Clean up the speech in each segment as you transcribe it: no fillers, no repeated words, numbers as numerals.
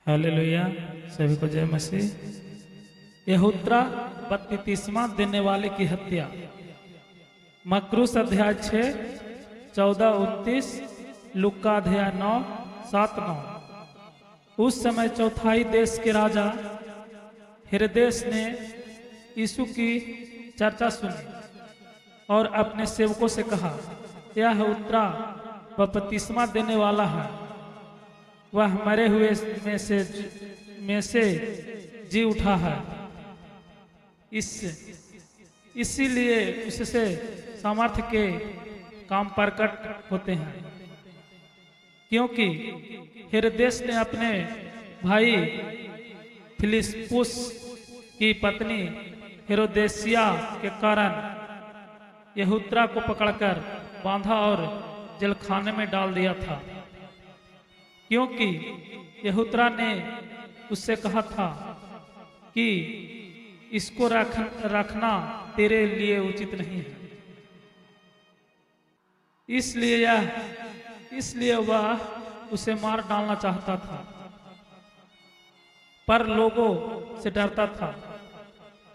Hallelujah. सभी को जय मसीह। यहूत्रा 32वां देने वाले की हत्या। मकरूस अध्याय 6 14-29, लुक्का अध्याय 9 7-9। उस समय चौथाई देश के राजा हेरोदेस ने यीशु की चर्चा सुनी और अपने सेवकों से कहा, यह उत्तरा बपतिस्मा देने वाला है, वह मरे हुए में से जी उठा है, इसीलिए उससे सामर्थ्य के काम प्रकट होते हैं। क्योंकि हेरोदेस ने अपने भाई फिलिप्पुस की पत्नी हेरोदेसिया के कारण यहूत्रा को पकड़कर बांधा और जेलखाने में डाल दिया था, क्योंकि यहूत्रा ने उससे कहा था कि इसको रखना तेरे लिए उचित नहीं है। इसलिए वह उसे मार डालना चाहता था, पर लोगों से डरता था,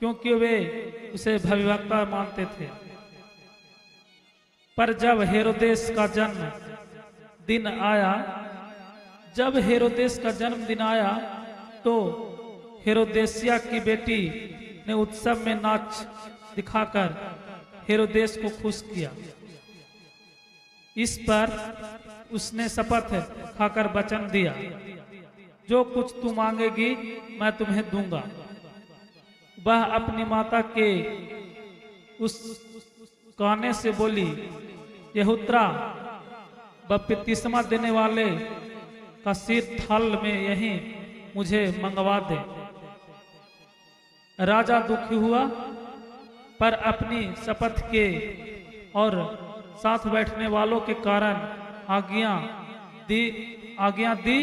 क्योंकि वे उसे भविष्यवक्ता मानते थे। पर जब हेरोदेस का जन्मदिन आया तो हेरोदेसिया की बेटी ने उत्सव में नाच दिखाकर हेरोदेस को खुश किया। इस पर उसने शपथ खाकर वचन दिया, जो कुछ तू मांगेगी मैं तुम्हें दूंगा। वह अपनी माता के उस कहने से बोली, यहूत्रा बपतिस्मा देने वाले का सिर थाल में यहीं मुझे मंगवा दे। राजा दुखी हुआ, पर अपनी शपथ के और साथ बैठने वालों के कारण आज्ञा दी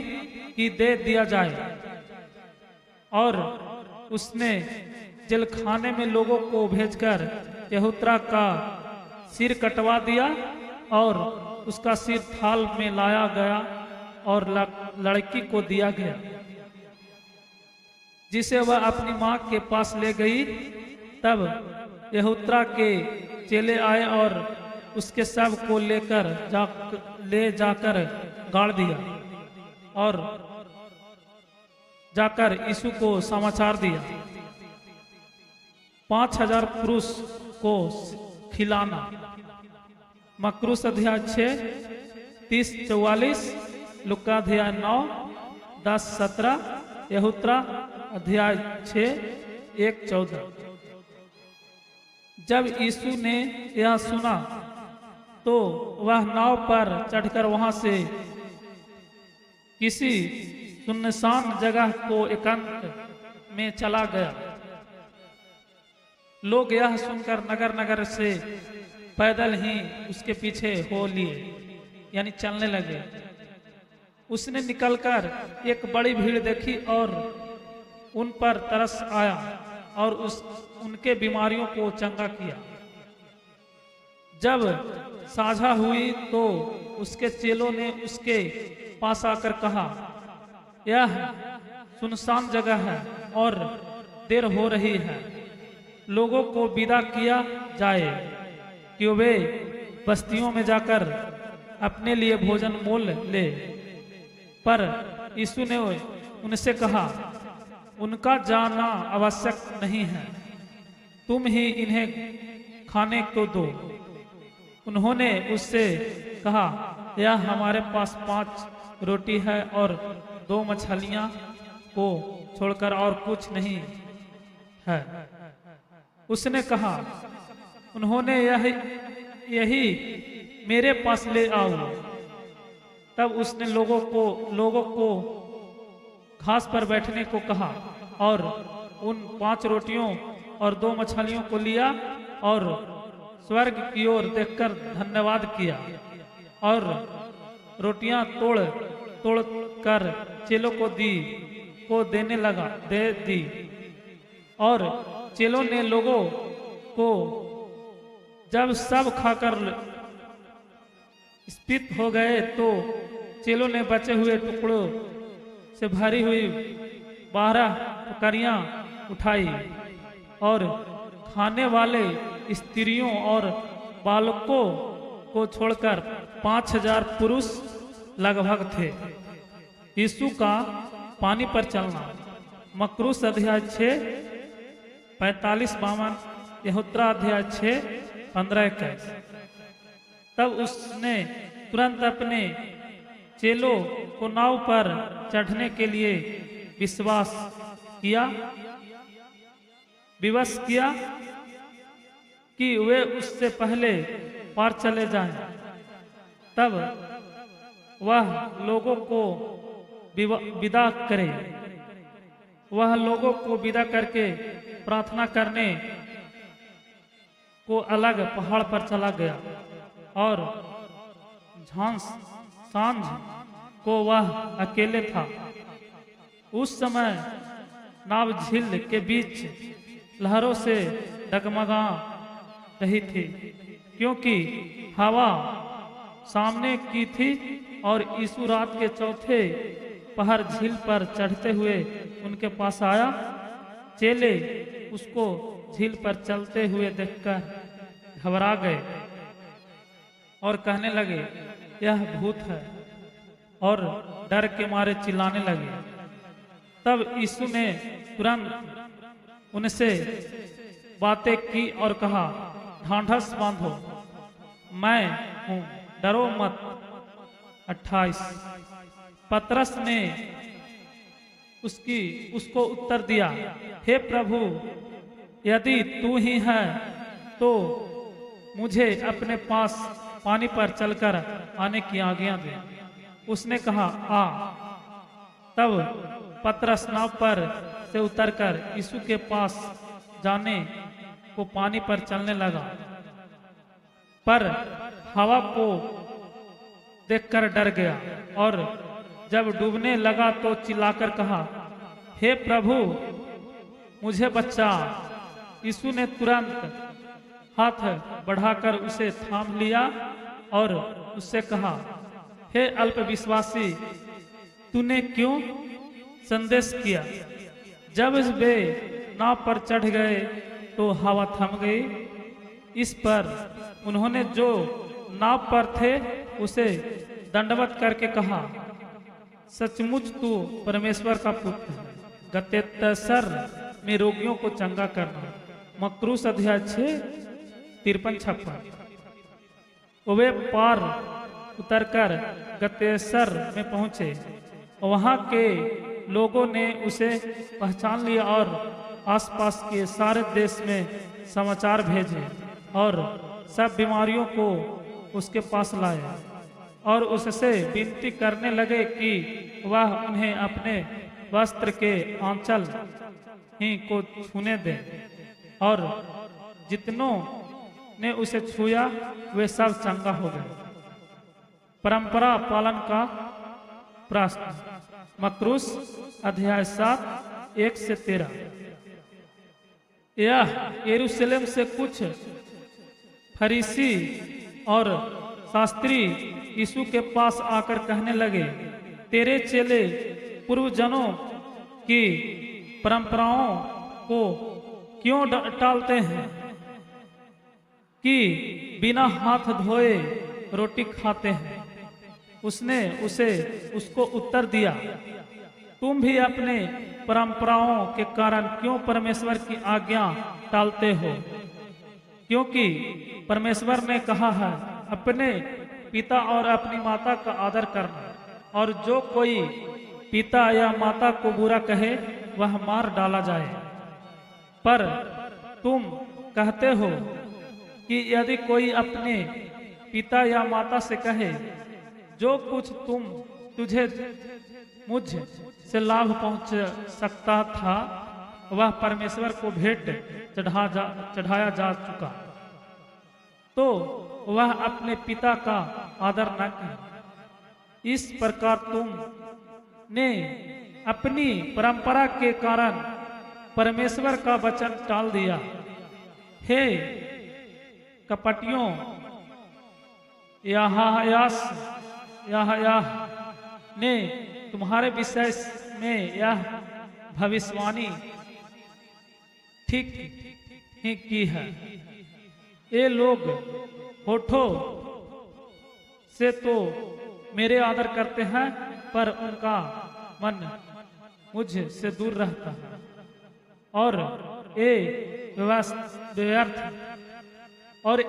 कि दे दिया जाए, और उसने जेलखाने में लोगों को भेजकर यहूत्रा का सिर कटवा दिया और उसका सिर थाल में लाया गया और लड़की को दिया गया, जिसे वह अपनी मां के पास ले गई। तब यहूत्रा के चेले आए और उसके शव को ले जाकर गाड़ दिया और जाकर यीशु को समाचार दिया। 5000 पुरुष को खिलाना। मकरूस अध्याय 6 30-44, लुक्का अध्याय 9 10-17, यहूत्रा अध्याय 6 1-14। जब यीशु ने यह सुना तो वह नाव पर चढ़कर वहां से किसी सुनसान जगह को एकांत में चला गया। लोग यह सुनकर नगर नगर से पैदल ही उसके पीछे हो लिए, यानी चलने लगे। उसने निकलकर एक बड़ी भीड़ देखी और उन पर तरस आया और उनके बीमारियों को चंगा किया। जब साझा हुई तो उसके चेलों ने उसके पास आकर कहा, यह सुनसान जगह है और देर हो रही है, लोगों को विदा किया जाए कि वे बस्तियों में जाकर अपने लिए भोजन मोल ले। पर यीशु ने उनसे कहा, उनका जाना आवश्यक नहीं है, तुम ही इन्हें खाने को दो। उन्होंने उससे कहा, यह हमारे पास 5 रोटी है और 2 मछलियां को छोड़कर और कुछ नहीं है। उसने कहा, उन्होंने यही मेरे पास ले आओ। तब उसने लोगों को घास पर बैठने को कहा और उन 5 रोटियों और 2 मछलियों को लिया और स्वर्ग की ओर देखकर धन्यवाद किया और रोटियां तोड़ कर चेलों को दे दी। और चेलों ने लोगों को जब सब खाकर स्फीत हो गए तो चेलों ने बचे हुए टुकड़ों से भरी हुई 12 टोकरियां उठाई और खाने वाले स्त्रियों और बालकों को छोड़कर 5000 पुरुष लगभग थे। यीशु का पानी पर चलना। मकरूस अध्याय 6 45-52, यहूत्रा अध्याय 6 15-21। तब उसने तुरंत अपने चेलों को नाव पर चढ़ने के लिए विवश किया कि वे उससे पहले पार चले जाएं। तब वह लोगों को विदा करे। वह लोगों को विदा करके प्रार्थना करने को अलग पहाड़ पर चला गया और सांझ को वह अकेले था। उस समय नाव झील के बीच लहरों से डगमगा रही थी, क्योंकि हवा सामने की थी और यीशु रात के चौथे पहर झील पर चढ़ते हुए उनके पास आया। चेले उसको झील पर चलते हुए देखकर घबरा गए और कहने लगे, यह भूत है, और डर के मारे चिल्लाने लगे। तब यीशु ने तुरंत उनसे बातें की और कहा, ढांढस बांधो, मैं हूं, डरो मत। 28। पतरस ने उसको उत्तर दिया, हे प्रभु, यदि तू ही है तो मुझे अपने पास पानी पर चलकर आने की आज्ञा दे। उसने कहा, आ। तब पतरस नाव पर से उतरकर यीशु के पास जाने को पानी पर चलने लगा, पर हवा को देखकर डर गया और जब डूबने लगा तो चिल्लाकर कहा, हे प्रभु, मुझे बचा। यीशु ने तुरंत हाथ बढ़ाकर उसे थाम लिया और उससे कहा, हे अल्पविश्वासी, तूने क्यों संदेश किया? जब वे नाव पर चढ़ गए तो हवा थम गई। इस पर उन्होंने जो नाव पर थे उसे दंडवत करके कहा, सचमुच तू परमेश्वर का पुत्र है। गतेसर में रोगियों को चंगा करना। मकरूस अध्याय 6 53-56। वे पार उतरकर गतेसर में पहुंचे। वहां के लोगों ने उसे पहचान लिया और आसपास के सारे देश में समाचार भेजे और सब बीमारियों को उसके पास लाए और उससे विनती करने लगे कि वह उन्हें अपने वस्त्र के आंचल ही को छूने दे। और जितनों ने उसे छुआ वे सब चंगा हो गए। परंपरा पालन का प्रश्न। मकरूस अध्याय 7 1-13। यह यरूशलेम से कुछ फरीसी और शास्त्री यीशु के पास आकर कहने लगे, तेरे चेले पूर्वजनों की परंपराओं को क्यों टालते हैं कि बिना हाथ धोए रोटी खाते हैं? उसने उसको उत्तर दिया, तुम भी अपने परंपराओं के कारण क्यों परमेश्वर की आज्ञा टालते हो? क्योंकि परमेश्वर ने कहा है, अपने पिता और अपनी माता का आदर करना, और जो कोई पिता या माता को बुरा कहे वह मार डाला जाए। पर तुम कहते हो कि यदि कोई अपने पिता या माता से कहे, जो कुछ तुझे मुझ से लाभ पहुंच सकता था वह परमेश्वर को भेंट चढ़ाया जा चुका, तो वह अपने पिता का आदर न करे। इस प्रकार तुमने अपनी परंपरा के कारण परमेश्वर का वचन टाल दिया। हे कपटियों, याह ने तुम्हारे विषय में यह भविष्यवाणी ठीक ही की है। ये लोग होठों से तो मेरे आदर करते हैं, पर उनका मन मुझ से दूर रहता है और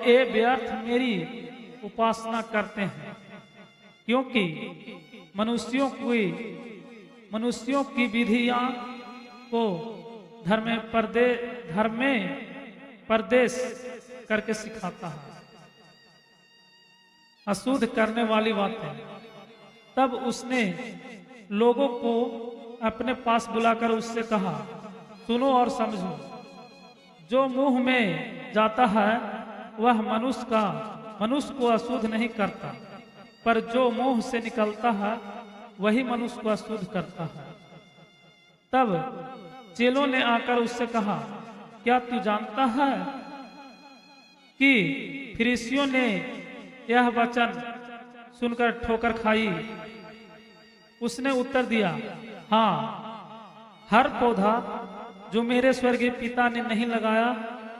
ये व्यर्थ मेरी उपासना करते हैं, क्योंकि मनुष्यों की विधियां को धर्म में परदेश करके सिखाता है, अशुद्ध करने वाली बातें। तब उसने लोगों को अपने पास बुलाकर उससे कहा, सुनो और समझो, जो मुंह में जाता है वह मनुष्य को अशुद्ध नहीं करता, पर जो मुंह से निकलता है वही मनुष्य को अशुद्ध करता है। तब चेलों ने आकर उससे कहा, क्या तू जानता है कि फरीसियों ने यह वचन सुनकर ठोकर खाई? उसने उत्तर दिया, हाँ, हर पौधा जो मेरे स्वर्गीय पिता ने नहीं लगाया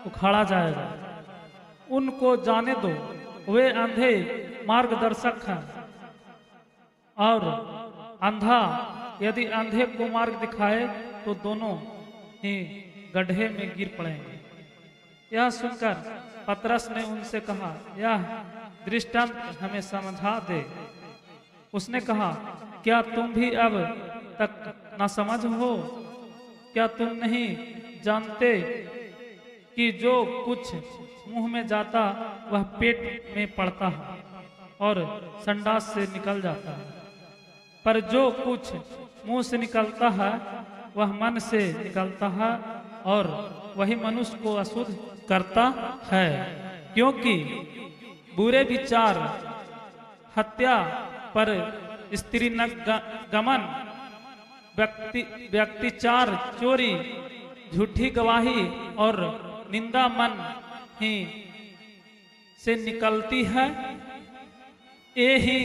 उखाड़ा जाएगा। उनको जाने दो, वे अंधे मार्गदर्शक हैं, और अंधा यदि अंधे को मार्ग दिखाए तो दोनों ही गड्ढे में गिर पड़ेंगे। यह सुनकर पतरस ने उनसे कहा, यह दृष्टांत हमें समझा दे। उसने कहा, क्या तुम भी अब तक ना समझ हो? क्या तुम नहीं जानते कि जो कुछ मुंह में जाता वह पेट में पड़ता है और संडास से निकल जाता है, पर जो कुछ मुंह से निकलता है वह मन से निकलता है और वही मनुष्य को अशुद्ध करता है। क्योंकि बुरे विचार, हत्या, पर स्त्री गमन, व्यक्तिचार, चोरी, झूठी गवाही और निंदा मन ही से निकलती है। ये ही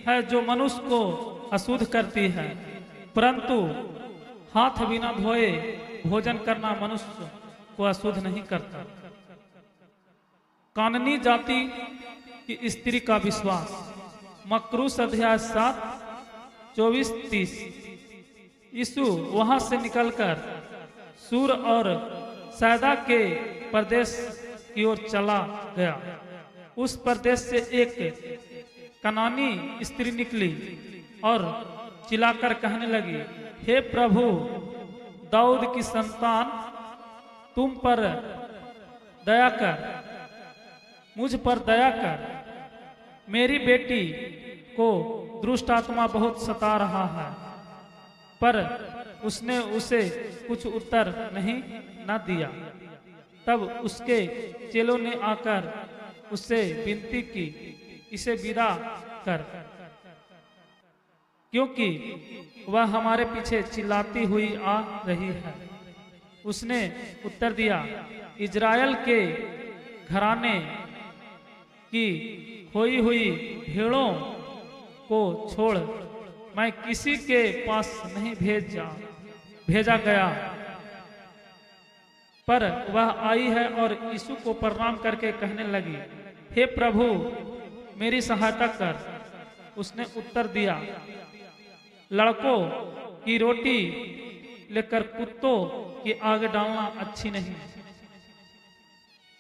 है जो मनुष्य को अशुद्ध करती है। परंतु हाथ बिना धोए भोजन करना मनुष्य को अशुद्ध नहीं करता। काननी जाति की स्त्री का विश्वास, मकरूस अध्याय 7, 24-30। यीशु वहां से निकलकर सूर और सैदा के प्रदेश की ओर चला गया। उस प्रदेश से एक कनानी स्त्री निकली और चिल्लाकर कहने लगी, हे प्रभु, दाऊद की संतान, तुम पर दया कर, मुझ पर दया कर। मेरी बेटी को दुष्ट आत्मा बहुत सता रहा है। पर उसने उसे कुछ उत्तर नहीं न दिया। तब उसके चेलों ने आकर उससे विनती की, इसे विदा कर, क्योंकि वह हमारे पीछे चिल्लाती हुई आ रही है। उसने उत्तर दिया, इजराइल के घराने की खोई हुई भेड़ों को छोड़ मैं किसी के पास नहीं भेजा गया। पर वह आई है और यीशु को प्रणाम करके कहने लगी, हे प्रभु, मेरी सहायता कर। उसने उत्तर दिया, लड़कों की रोटी लेकर कुत्तों की आग डालना अच्छी नहीं।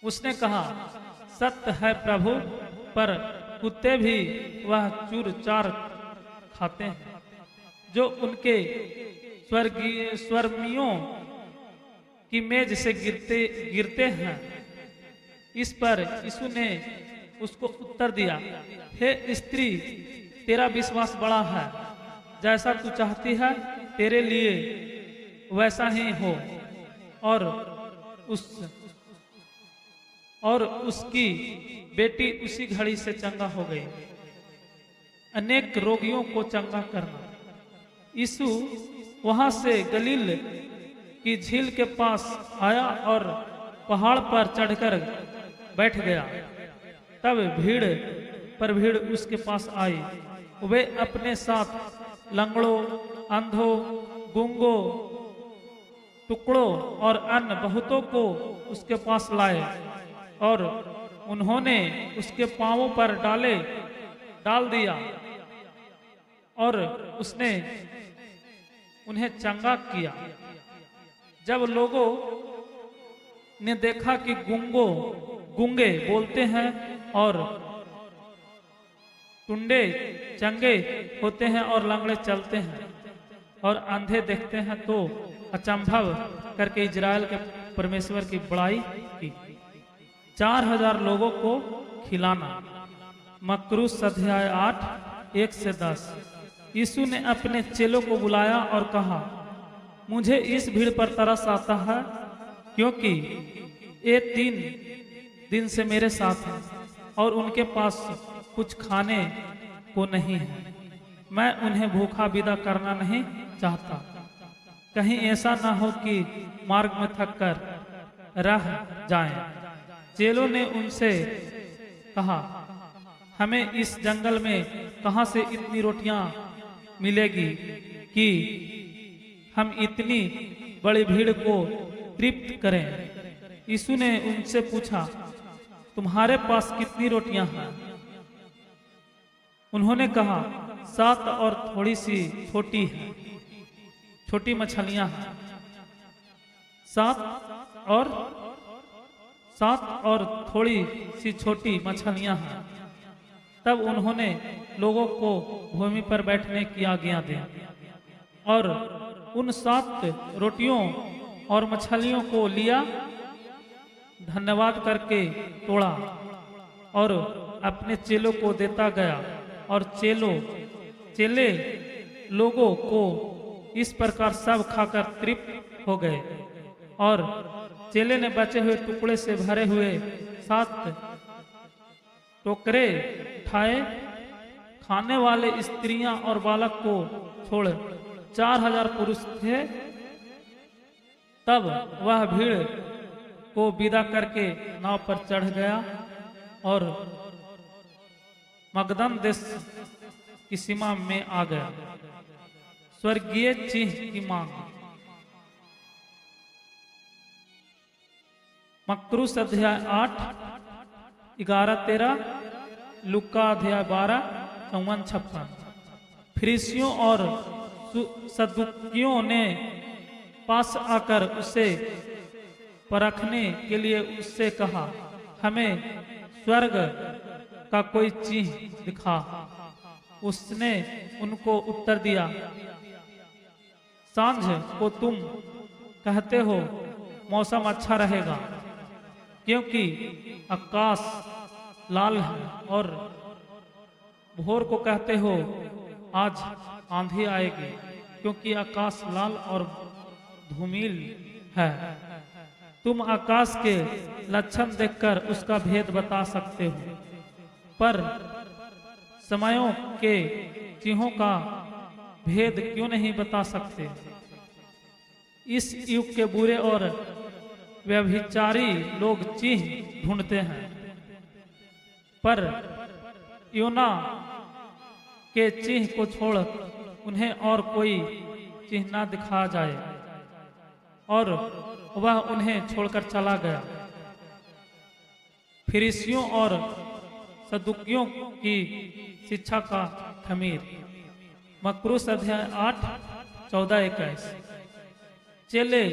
उसने कहा, सत्य है प्रभु, पर कुत्ते भी वह चूर चार खाते हैं जो उनके स्वर्मियों की मेज से गिरते हैं। इस पर यीशु ने उसको उत्तर दिया, हे स्त्री, तेरा विश्वास बड़ा है, जैसा तू चाहती है तेरे लिए वैसा ही हो। और उसकी बेटी उसी घड़ी से चंगा हो गई। अनेक रोगियों को चंगा करना। यीशु वहां से गलील की झील के पास आया और पहाड़ पर चढ़कर बैठ गया। तब भीड़ उसके पास आई। वे अपने साथ लंगड़ों, अंधों, गूंगों, टुकड़ों और अन्य बहुतों को उसके पास लाए और उन्होंने उसके पांवों पर डाल दिया और उसने उन्हें चंगा किया। जब लोगों ने देखा कि गूंगे बोलते हैं और टुंडे चंगे होते हैं और लंगड़े चलते हैं और अंधे देखते हैं, तो अचंभव करके इजराइल के परमेश्वर की बड़ाई की। 4000 लोगों को खिलाना। मकरूस अध्याय 8 1 से 10। यीशु ने अपने चेलों को बुलाया और कहा, मुझे इस भीड़ पर तरस आता है, क्योंकि ये 3 दिन से मेरे साथ हैं और उनके पास कुछ खाने को नहीं है। मैं उन्हें भूखा विदा करना नहीं चाहता, कहीं ऐसा ना हो कि मार्ग में थक कर रह जाएं। चेलों ने उनसे कहा, हमें इस जंगल में कहां से इतनी रोटियां मिलेगी कि हम इतनी बड़ी भीड़ को तृप्त करें। यीशु ने उनसे पूछा, तुम्हारे पास कितनी रोटियां हैं? उन्होंने कहा, 7 और थोड़ी सी छोटी मछलियां हैं। 7 और थोड़ी सी छोटी मछलियां हैं। तब उन्होंने लोगों को भूमि पर बैठने की आज्ञा दी और उन 7 रोटियों और मछलियों को लिया, धन्यवाद करके तोड़ा और अपने चेलों को देता गया और चेले लोगों को इस प्रकार सब खाकर तृप्त हो गए। और चेले ने बचे हुए टुकड़े से भरे हुए 7 टोकरे उठाए। खाने वाले स्त्रियां और बालक को छोड़ 4000 पुरुष थे। तब वह भीड़ को विदा करके नाव पर चढ़ गया और मगदन देश की सीमा में आ गया। स्वर्गीय चिन्ह की मांग। मकरूस अध्याय 8 11-13, लुक्का अध्याय 12 54-56। फरीसियों और सदुकियों ने पास आकर उसे परखने के लिए उससे कहा, हमें स्वर्ग का कोई चिन्ह दिखा। उसने उनको उत्तर दिया, सांझ को तुम कहते हो मौसम अच्छा रहेगा, क्योंकि आकाश लाल है, और भोर को कहते हो आज आंधी आएगी, क्योंकि आकाश लाल और धूमिल है। तुम आकाश के लक्षण देखकर उसका भेद बता सकते हो, पर समयों के चिन्हों का भेद क्यों नहीं बता सकते? इस युग के बुरे और व्यभिचारी लोग चिन्ह ढूंढते हैं, पर योना के चिन्ह को छोड़ उन्हें और कोई चिन्ह ना दिखा जाए, और वह उन्हें छोड़कर चला गया। फरीसियों और सदुकियों की शिक्षा का खमीर। मकरूस अध्याय 8 14-21। चेले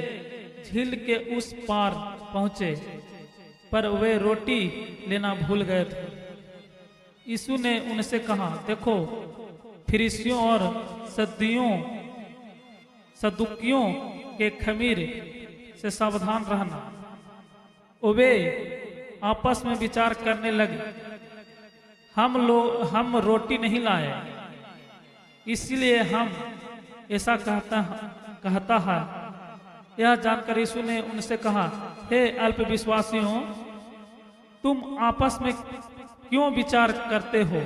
झील के उस पार पहुंचे, पर वे रोटी लेना भूल गए थे। यीशु ने उनसे कहा, देखो, फरीसियों और सदुकियों के खमीर से सावधान रहना। वे आपस में विचार करने लगे, हम रोटी नहीं लाए, इसलिए हम ऐसा कहता है। यह जानकर यीशु ने उनसे कहा, हे अल्पविश्वासियों, तुम आपस में क्यों विचार करते हो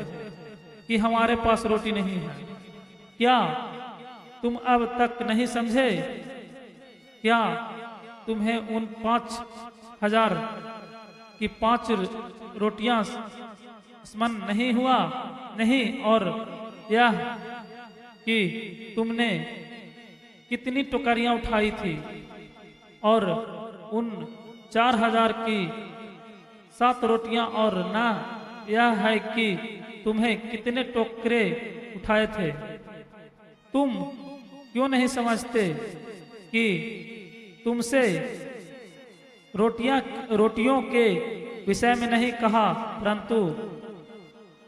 कि हमारे पास रोटी नहीं है? क्या तुम अब तक नहीं समझे? क्या तुम्हें उन 5000 की 5 रोटियां स्मरण नहीं हुआ? नहीं, और यह कि तुमने कितनी टोकरियां उठाई थी और उन 4000 की 7 रोटियां, और ना यह है कि तुम्हें कितने टोकरे उठाए थे। तुम क्यों नहीं समझते कि तुमसे रोटियों के विषय में नहीं कहा, परंतु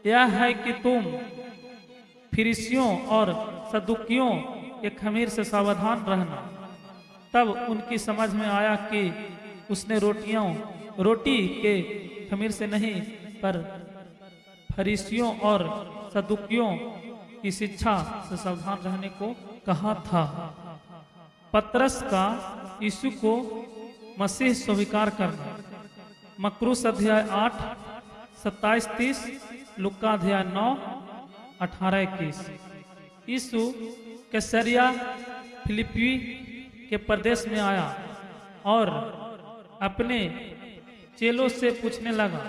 यह है कि तुम फरीसियों और सदुकियों के खमीर से सावधान रहना। तब उनकी समझ में आया कि उसने रोटी के खमीर से नहीं, पर फरीसियों और सदुकियों की शिक्षा से सावधान रहने को कहा था। पतरस का यीशु को मसीह स्वीकार करना। मकरूस अध्याय 8 27-30, लुक्का अध्याय 9 18-21। यीशु कैसरिया फिलिप्पी के प्रदेश में आया और अपने चेलों से पूछने लगा,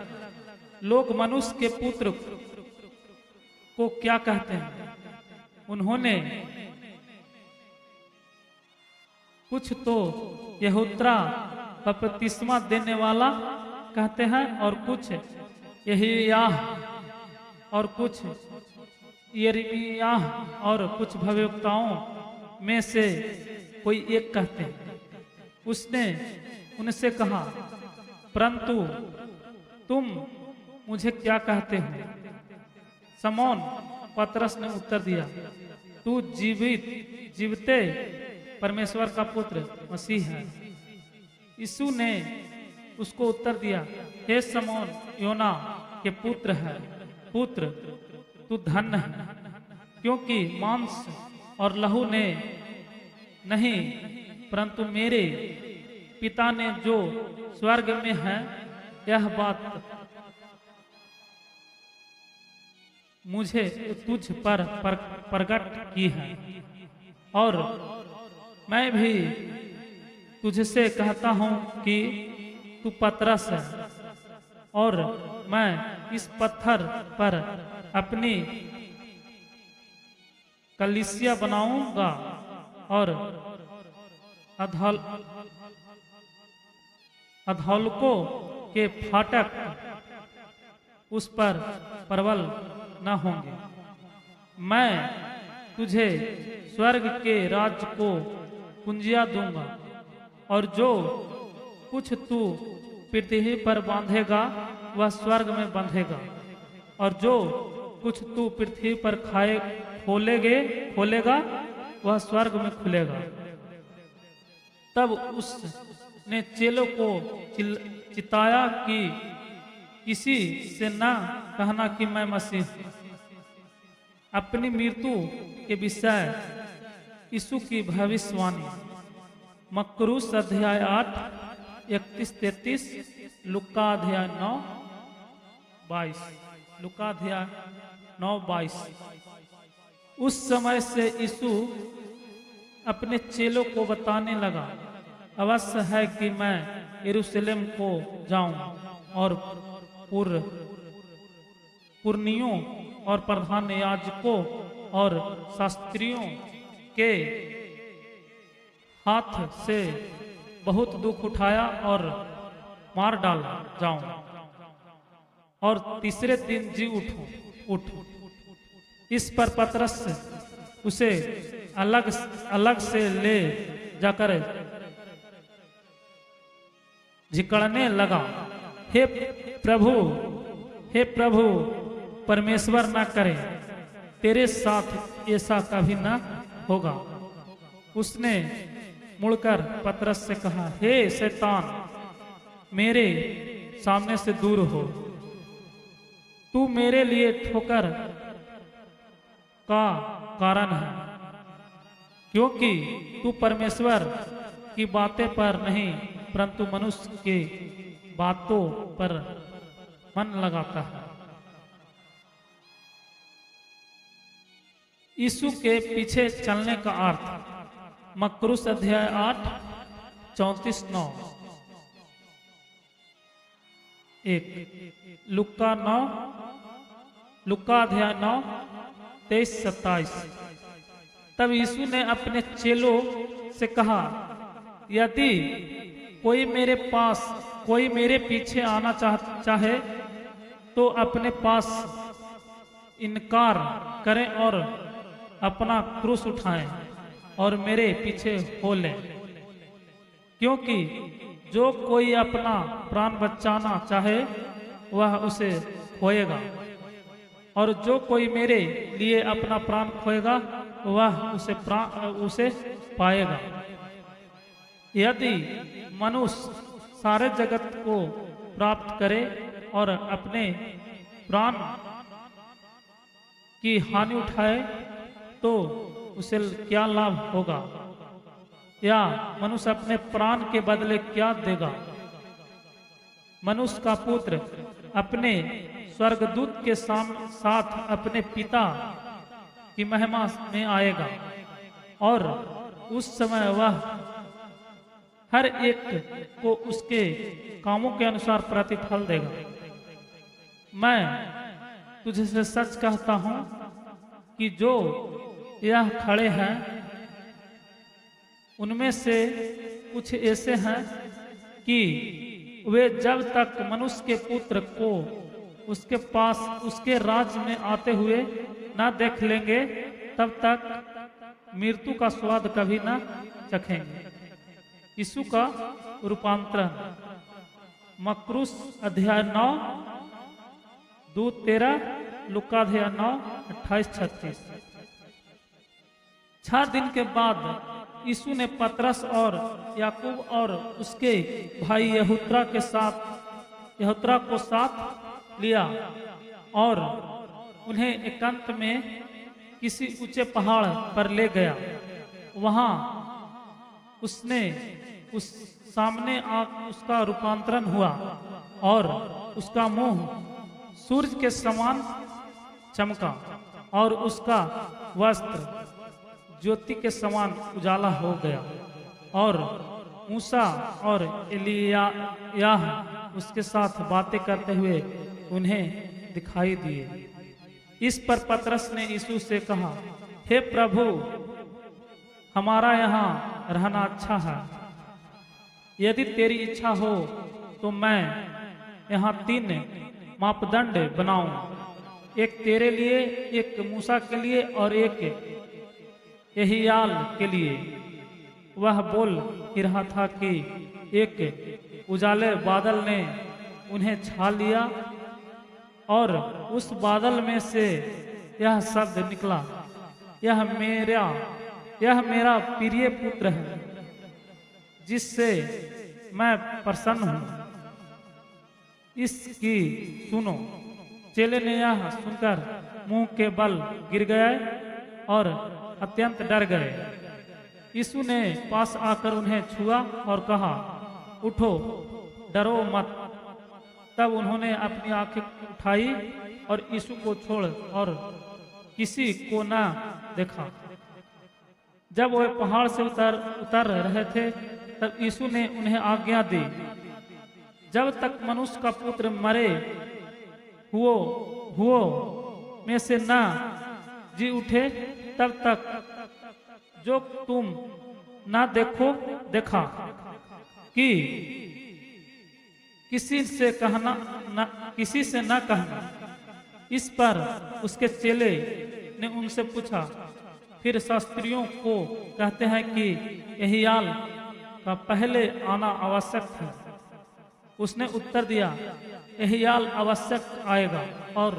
लोग मनुष्य के पुत्र को क्या कहते हैं? उन्होंने कुछ तो यहूत्रा बपतिस्मा देने वाला कहते हैं, और कुछ यहियाह, और कुछ यिर्मयाह, और कुछ भविष्यवक्ताओं में से कोई एक कहते हैं। उसने उनसे कहा, परंतु तुम मुझे क्या कहते हो? समौन पतरस ने उत्तर दिया, तू जीवते परमेश्वर का पुत्र मसीह है। यीशु ने उसको उत्तर दिया, हे समौन योना के पुत्र, तू धन्य है, क्योंकि मांस और लहू ने नहीं, परंतु मेरे पिता ने जो स्वर्ग में है यह बात मुझे तुझ पर प्रकट की है। और मैं भी तुझसे कहता हूं कि तू पतरस है, और मैं इस पत्थर पर अपनी कलीसिया बनाऊंगा, और अधोलकों के फाटक उस पर प्रबल न होंगे। मैं तुझे स्वर्ग के राज्य को कुंजिया दूंगा, और जो कुछ तू पृथ्वी पर बांधेगा वह स्वर्ग में बंधेगा, और जो कुछ तू पृथ्वी पर खोलेगा वह स्वर्ग में खुलेगा। तब उसने चेलों को चिताया कि किसी से ना कहना कि मैं मसीह हूं। अपनी मृत्यु के विषय यीशु की भविष्यवाणी। मकरूस अध्याय 8 31-33, लुक्का अध्याय 9 22, लुक्का अध्याय 9 22। उस समय से यीशु अपने चेलों को बताने लगा, अवश्य है कि मैं यरूशलेम को जाऊं और पुरनियों और प्रधान याजकों और शास्त्रियों के हाथ से बहुत दुख उठाया और मार डाला जाऊं, और तीसरे दिन जी उठूं। इस पर पतरस उसे अलग से ले जाकर झिकड़ने लगा, हे प्रभु परमेश्वर ना करे, तेरे साथ ऐसा कभी ना होगा। उसने मुड़कर पतरस से कहा, हे शैतान, मेरे सामने से दूर हो, तू मेरे लिए ठोकर का कारण है, क्योंकि तू परमेश्वर की बातें पर नहीं परंतु मनुष्य के बातों पर मन लगाता है। यीशु के पीछे चलने का अर्थ। मकरूस अध्याय 8 34-9, 1 लुक्का अध्याय 9 23-27। तब यीशु ने अपने चेलों से कहा, यदि कोई मेरे पीछे आना चाहे तो अपने पास इनकार करें और अपना क्रूस उठाएं और मेरे पीछे हो लें। क्योंकि जो कोई अपना प्राण बचाना चाहे वह उसे खोएगा, और जो कोई मेरे लिए अपना प्राण खोएगा वह उसे पाएगा। यदि मनुष्य सारे जगत को प्राप्त करे और अपने प्राण की हानि उठाए तो उसे क्या लाभ होगा? या मनुष्य अपने प्राण के बदले क्या देगा? मनुष्य का पुत्र अपने स्वर्गदूत के साथ अपने पिता की महिमा में आएगा, और उस समय वह हर एक को उसके कामों के अनुसार प्रतिफल देगा। मैं तुझसे सच कहता हूं कि जो यह खड़े हैं उनमें से कुछ ऐसे हैं कि वे जब तक मनुष्य के पुत्र को उसके पास उसके राज्य में आते हुए न देख लेंगे तब तक मृत्यु का स्वाद कभी न चखेंगे। यीशु का रूपांतरण, मरकुस अध्याय 9 2:13, लूका अध्याय 9 28-36। 6 दिन के बाद यीशु ने पतरस और याकूब और उसके भाई यहूत्रा को साथ लिया और उन्हें एकांत में किसी ऊंचे पहाड़ पर ले गया। वहां उसने उस सामने उसका रूपांतरण हुआ और उसका मुंह सूरज के समान चमका और उसका वस्त्र ज्योति के समान उजाला हो गया, और मूसा और एलियाह उसके साथ बातें करते हुए उन्हें दिखाई दिए। इस पर पतरस ने यीशु से कहा, हे प्रभु, हमारा यहाँ रहना अच्छा है। यदि तेरी इच्छा हो तो मैं यहाँ 3 मापदंड बनाऊं, एक तेरे लिए, एक मूसा के लिए और एक यहियाल के लिए। वह बोल ही रहा था कि एक उजाले बादल ने उन्हें छा लिया और उस बादल में से यह शब्द निकला, यह मेरा प्रिय पुत्र है जिससे मैं प्रसन्न हूं, इसकी सुनो। चेले ने यह सुनकर मुंह के बल गिर गए और अत्यंत डर गए। यीशु ने पास आकर उन्हें छुआ और कहा, उठो, डरो मत। तब उन्होंने अपनी आंखें उठाई और यीशु को छोड़ और किसी को न देखा। जब वे पहाड़ से उतर रहे थे तब यीशु ने उन्हें आज्ञा दी, जब तक मनुष्य का पुत्र मरे हुओ में से न जी उठे तब तक जो तुम ना देखा कि किसी से न कहना। इस पर उसके चेले ने उनसे पूछा, फिर शास्त्रियों को कहते हैं कि यहियाल का पहले आना आवश्यक है। उसने उत्तर दिया, यहियाल अवश्य आएगा और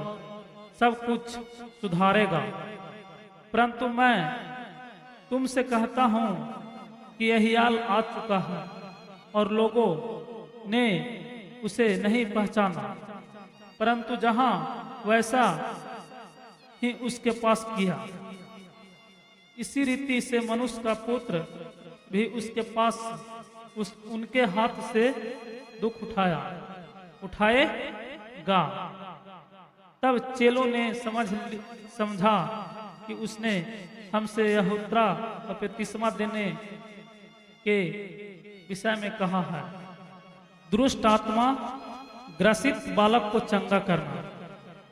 सब कुछ सुधारेगा, परंतु मैं तुमसे कहता हूं कि यहियाल आ चुका है और लोगों ने उसे नहीं पहचाना, परंतु जहां वैसा ही उसके पास किया। इसी रीति से मनुष्य का पुत्र भी उसके पास उनके हाथ से दुख उठाएगा। तब चेलों ने समझा कि उसने हमसे यहूत्रा बपतिस्मा देने के विषय में कहा है। दुष्ट आत्मा ग्रसित बालक को चंगा करना।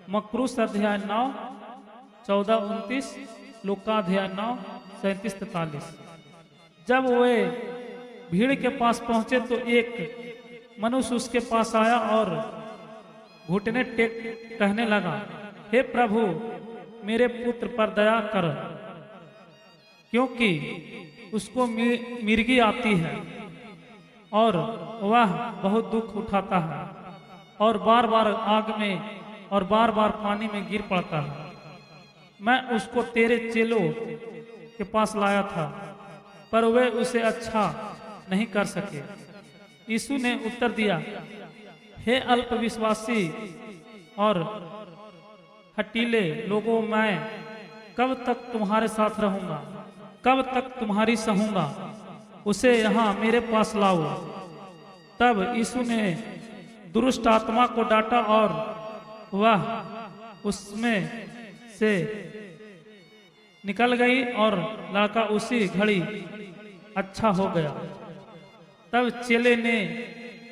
मरकुस अध्याय 9 14-29, लूका अध्याय 9 37-43। जब वे भीड़ के पास पहुंचे तो एक मनुष्य उसके पास आया और घुटने टेक कहने लगा, हे प्रभु, मेरे पुत्र पर दया कर, क्योंकि उसको मिर्गी आती है और वह बहुत दुख उठाता है और बार बार आग में और बार बार पानी में गिर पड़ता है। मैं उसको तेरे चेलों के पास लाया था, पर वे उसे अच्छा नहीं कर सके। यीशु ने उत्तर दिया, हे अल्पविश्वासी और हठीले लोगों, मैं कब तक तुम्हारे साथ रहूंगा, कब तक तुम्हारी सहूंगा, उसे यहाँ मेरे पास लाओ। तब यीशु ने दुष्ट आत्मा को डांटा और वह उसमें से निकल गई और लड़का उसी घड़ी अच्छा हो गया। तब चेले ने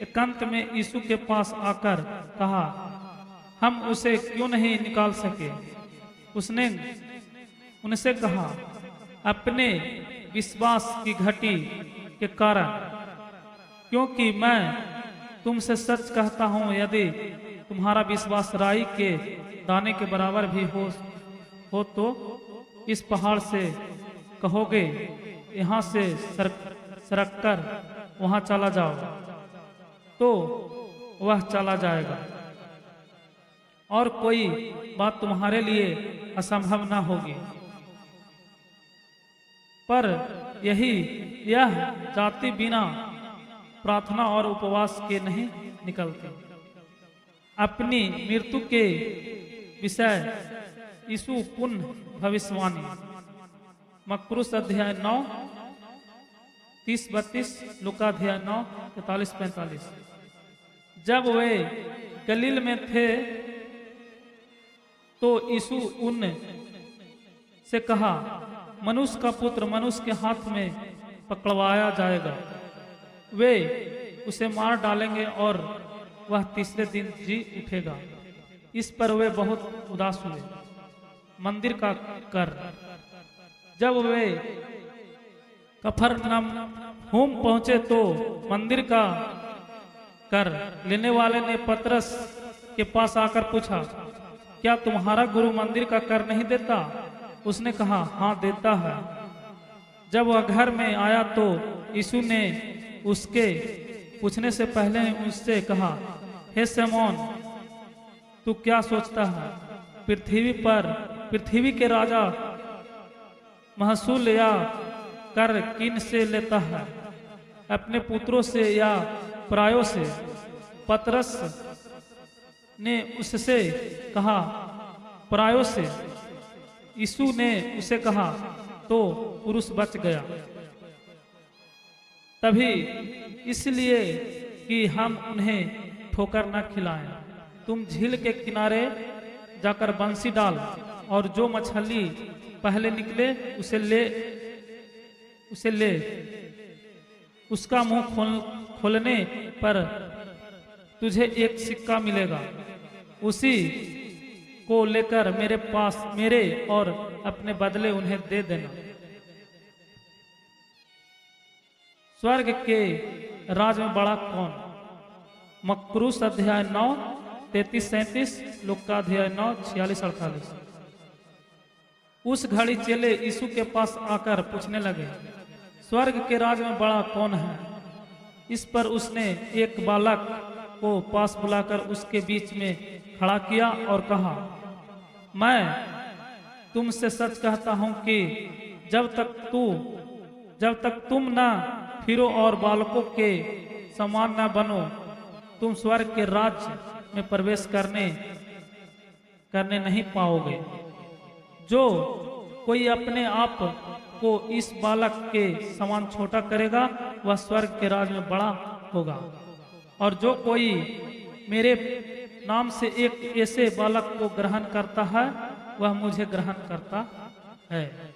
एकांत में यीशु के पास आकर कहा, हम उसे क्यों नहीं निकाल सके? उसने उनसे कहा, अपने विश्वास की घटी के कारण, क्योंकि मैं तुमसे सच कहता हूं, यदि तुम्हारा विश्वास राई के दाने के बराबर भी हो तो इस पहाड़ से कहोगे, यहाँ से सरक कर वहां चला जाओ, तो वह चला जाएगा, और कोई बात तुम्हारे लिए असंभव न होगी। पर यह जाति बिना प्रार्थना और उपवास के नहीं निकलती। अपनी मृत्यु के विषय यीशु पुनः भविष्यवाणी, मरकुस अध्याय 9 30-32, लूका अध्याय 9 43-45। जब वे गलील में थे तो यीशु उन से कहा, मनुष्य का पुत्र मनुष्य के हाथ में पकड़वाया जाएगा, वे उसे मार डालेंगे और वह तीसरे दिन जी उठेगा। इस पर वे बहुत उदास हुए। मंदिर का कर। जब वे कफरनहूम पहुंचे तो मंदिर का कर लेने वाले ने पतरस के पास आकर पूछा, क्या तुम्हारा गुरु मंदिर का कर नहीं देता? उसने कहा, हाँ देता है। जब वह घर में आया तो यीशु ने उसके पूछने से पहले उससे कहा, हे शमौन, तू क्या सोचता है? पृथ्वी के राजा महसूल या कर किन से लेता है, अपने पुत्रों से या परायों से? पतरस ने उससे कहा, परायों से। यीशु ने उसे कहा, तो पुरुष बच गया। तभी इसलिए कि हम उन्हें ठोकर न खिलाएं, तुम झील के किनारे जाकर बंसी डाल और जो मछली पहले निकले उसे ले। उसका मुंह खोलने पर तुझे एक सिक्का मिलेगा, उसी को लेकर मेरे और अपने बदले उन्हें दे देना। स्वर्ग के राज में बड़ा कौन? मरकुस अध्याय 9 33-37, लूका अध्याय 9 46-48। उस घड़ी चेले यीशु के पास आकर पूछने लगे, स्वर्ग के राज में बड़ा कौन है? इस पर उसने एक बालक को पास बुलाकर उसके बीच में खड़ा किया और कहा, मैं तुमसे सच कहता हूं कि जब तक तुम ना फिरो और बालकों के समान ना बनो, तुम स्वर्ग के राज्य में प्रवेश करने नहीं पाओगे। जो कोई अपने आप को इस बालक के समान छोटा करेगा, वह स्वर्ग के राज्य में बड़ा होगा। और जो कोई मेरे नाम से एक ऐसे बालक को ग्रहण करता है, वह मुझे ग्रहण करता है।